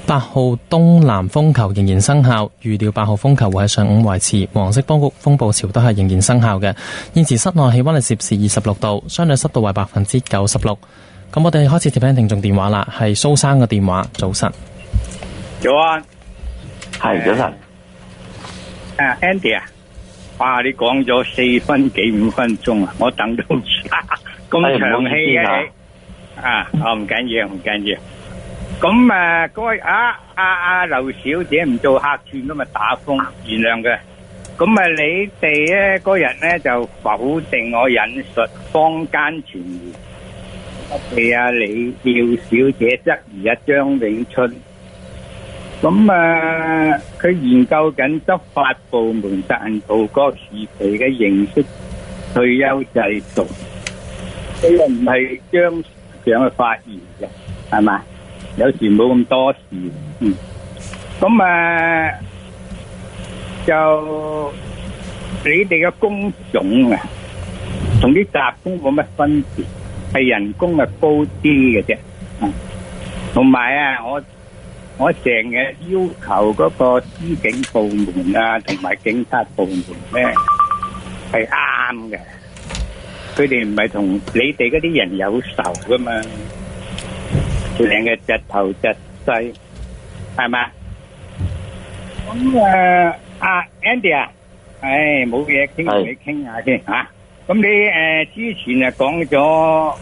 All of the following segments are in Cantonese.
8號東南風球仍然生效，預料8號風球會喺上午維持，黃色風暴潮都係仍然生效嘅。現時室內氣溫係攝氏26度，相對濕度為96%。咁我哋開始接聽聽眾電話啦，係蘇生嘅電話。早晨，早安，係早晨。Andy 啊，哇！你講咗4分幾5分鐘啊，我等到咁長氣嘅你我唔緊要，唔緊要。咁嗰劉小姐唔做客串咁咪打風，原諒佢。咁你哋咧嗰日咧就否定我引述坊間傳言，係李廖小姐質疑張永春。咁佢研究緊執法部門實行葡國時期嘅形式退休制度，佢又唔係張長嘅發言嘅，係嘛？有時冇咁多事。咁就你哋嘅工種啊，同啲雜工冇乜分別，係人工係高啲嘅啫。同埋我成日要求嗰個司警部門同埋警察部門咧係啱嘅，佢哋唔係同你哋嗰啲人有仇噶嘛，成日窒頭窒勢，係嘛？咁Andy 冇嘢傾，同你傾下先吓。咁你之前講咗，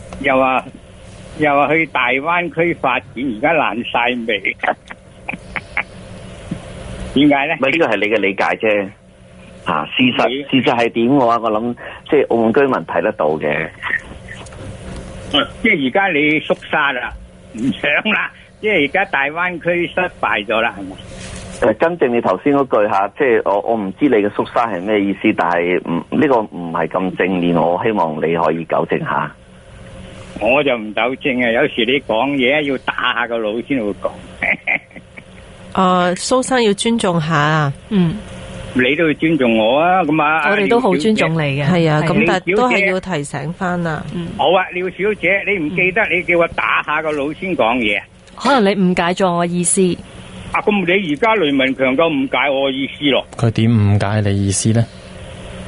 又話去大灣區發展，而家爛晒尾，點解咧？咪呢個係你嘅理解啫。事實係點嘅話，我諗即係澳門居民睇得到嘅。即係而家你縮沙啦，唔想啦，即係而家大灣區失敗咗啦，係咪？跟正你頭先嗰句即係我唔知你嘅縮沙係咩意思，但係呢個唔係咁正面，我希望你可以糾正下。我就唔糾正啊，有時你講嘢要打下個腦先會講。蘇生要尊重下啊。你都要尊重我啊，咁我哋都好尊重你嘅。係啊，咁但係都係要提醒翻啊。好啊，廖小姐，你唔記得你叫我打下個腦先講嘢？可能你誤解咗我意思。咁你而家雷文強夠誤解我意思咯？佢點誤解你意思咧？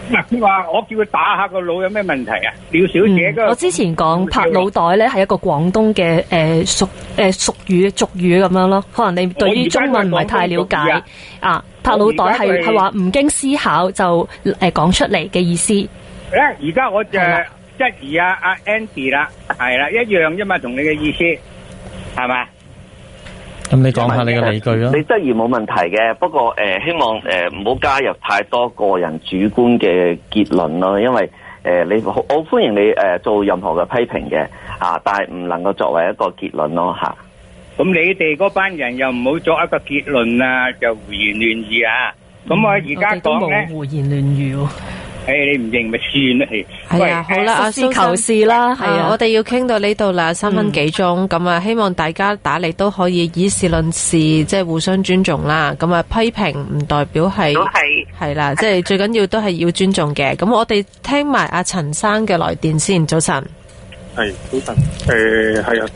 佢話我叫佢打下個腦有咩問題啊？廖小姐我之前講拍腦袋咧係一個廣東嘅俗語咁樣咯，可能你對於中文唔係太了解啊。拍腦袋係話唔經思考就講出嚟嘅意思。而家我就質疑阿 Andy 啦，係啦，一樣啫嘛，同你嘅意思係咪？咁你講下你嘅理據咯。你質疑冇問題嘅，不過希望唔好加入太多個人主觀嘅結論咯，因為你好歡迎你做任何嘅批評嘅但係唔能夠作為一個結論咯吓。咁你哋嗰班人又唔好作一個結論啊，就胡言亂語啊。咁我而家講咧，胡言亂語。你唔認咪算啦。係啊，好啦，阿蘇求是啦，係啊，我哋要傾到呢度啦，3分幾鐘，咁希望大家打嚟都可以以事論事，即係互相尊重啦。咁批評唔代表係啦，即係最緊要都係要尊重嘅。咁我哋聽埋阿陳生嘅來電先。早晨，係早晨，係啊。